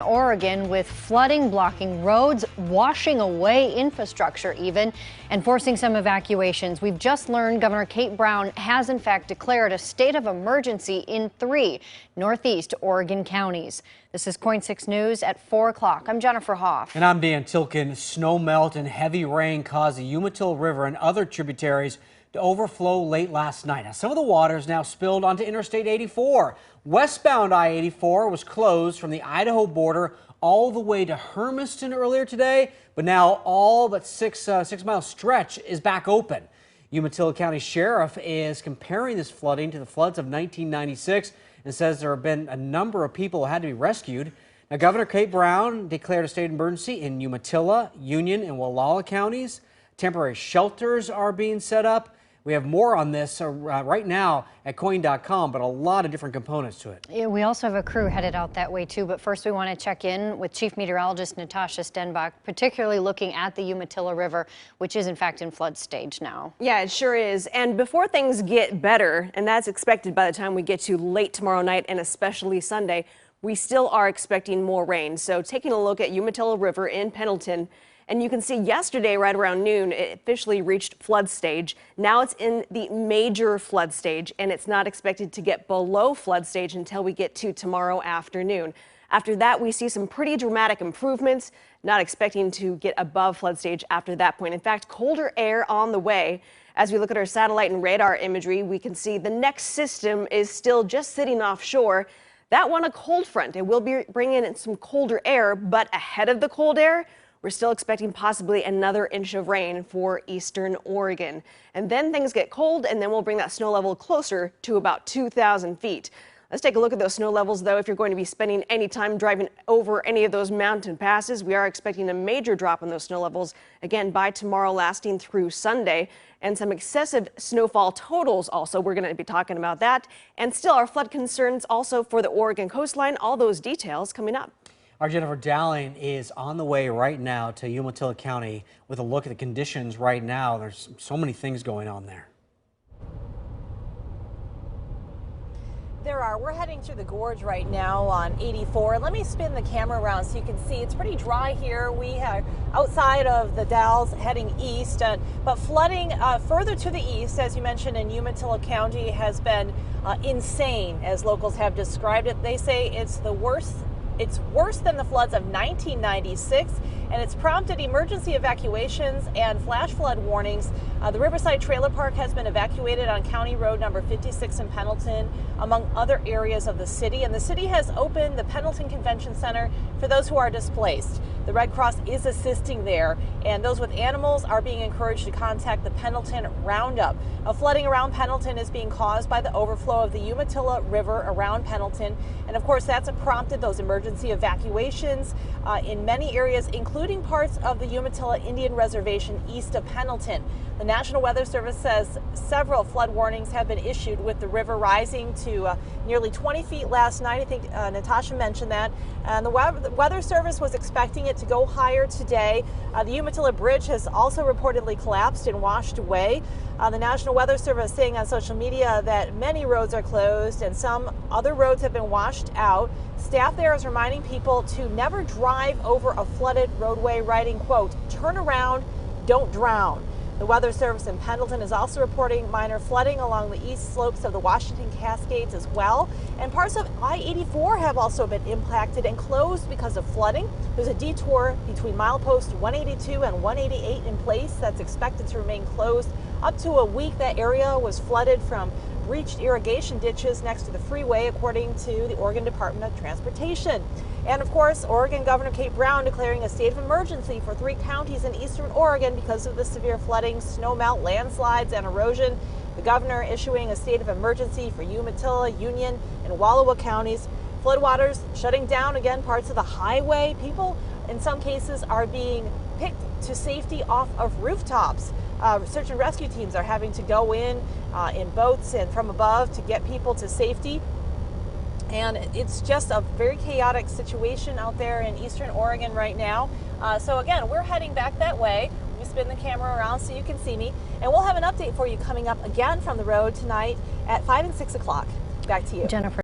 Oregon, with flooding blocking roads, washing away infrastructure even, and forcing some evacuations. We've just learned Governor Kate Brown has in fact declared a state of emergency in 3 Northeast Oregon counties. This is KOIN 6 News at 4 o'clock. I'm Jennifer Hoff. And I'm Dan Tilkin. Snow melt and heavy rain caused the Umatilla River and other tributaries to overflow late last night. Now, some of the water is now spilled onto Interstate 84. Westbound I-84 was closed from the Idaho border all the way to Hermiston earlier today, but now all but six-mile stretch is back open. Umatilla County Sheriff is comparing this flooding to the floods of 1996 and says there have been a number of people who had to be rescued. Now, Governor Kate Brown declared a state of emergency in Umatilla, Union, and Walla counties. Temporary shelters are being set up. We have more on this right now at KOIN.com, but a lot of different components to it. Yeah, we also have a crew headed out that way too, but first we want to check in with Chief Meteorologist Natasha Stenbach, particularly looking at the Umatilla River, which is in fact in flood stage now. Yeah, it sure is. And before things get better, and that's expected by the time we get to late tomorrow night and especially Sunday, we still are expecting more rain. So taking a look at Umatilla River in Pendleton, and you can see yesterday right around noon, it officially reached flood stage. Now it's in the major flood stage, and it's not expected to get below flood stage until we get to tomorrow afternoon. After that, we see some pretty dramatic improvements, not expecting to get above flood stage after that point. In fact, colder air on the way. As we look at our satellite and radar imagery, we can see the next system is still just sitting offshore. That one, a cold front. It will be bringing in some colder air, but ahead of the cold air, we're still expecting possibly another inch of rain for eastern Oregon. And then things get cold, and then we'll bring that snow level closer to about 2,000 feet. Let's take a look at those snow levels, though. If you're going to be spending any time driving over any of those mountain passes, we are expecting a major drop in those snow levels, again, by tomorrow, lasting through Sunday. And some excessive snowfall totals also. We're going to be talking about that. And still, our flood concerns also for the Oregon coastline. All those details coming up. Our Jennifer Dowling is on the way right now to Umatilla County with a look at the conditions right now. There's so many things going on there. We're heading through the gorge right now on 84. Let me spin the camera around so you can see it's pretty dry here. We are outside of the Dalles heading east, but flooding further to the east, as you mentioned, in Umatilla County has been insane, as locals have described it. They say it's worse than the floods of 1996, and it's prompted emergency evacuations and flash flood warnings. The Riverside Trailer Park has been evacuated on County Road number 56 in Pendleton, among other areas of the city. And the city has opened the Pendleton Convention Center for those who are displaced. The Red Cross is assisting there, and those with animals are being encouraged to contact the Pendleton Roundup. Flooding around Pendleton is being caused by the overflow of the Umatilla River around Pendleton, and of course that's prompted those emergency evacuations in many areas, including parts of the Umatilla Indian Reservation east of Pendleton. The National Weather Service says several flood warnings have been issued, with the river rising to nearly 20 feet last night. I think Natasha mentioned that. And the Weather Service was expecting it to go higher today. The Umatilla Bridge has also reportedly collapsed and washed away. The National Weather Service saying on social media that many roads are closed and some other roads have been washed out. Staff there is reminding people to never drive over a flooded roadway, writing, quote, "Turn around, don't drown." The Weather Service in Pendleton is also reporting minor flooding along the east slopes of the Washington Cascades as well. And parts of I-84 have also been impacted and closed because of flooding. There's a detour between milepost 182 and 188 in place that's expected to remain closed up to a week. That area was flooded from breached irrigation ditches next to the freeway, according to the Oregon Department of Transportation. And of course, Oregon Governor Kate Brown declaring a state of emergency for 3 counties in eastern Oregon because of the severe flooding, snowmelt, landslides, and erosion. The governor issuing a state of emergency for Umatilla, Union, and Walla counties. Floodwaters shutting down again parts of the highway. People, in some cases, are being picked to safety off of rooftops. Search and rescue teams are having to go in boats and from above to get people to safety. And it's just a very chaotic situation out there in eastern Oregon right now. So again, we're heading back that way. Let me spin the camera around so you can see me. And we'll have an update for you coming up again from the road tonight at 5 and 6 o'clock. Back to you, Jennifer.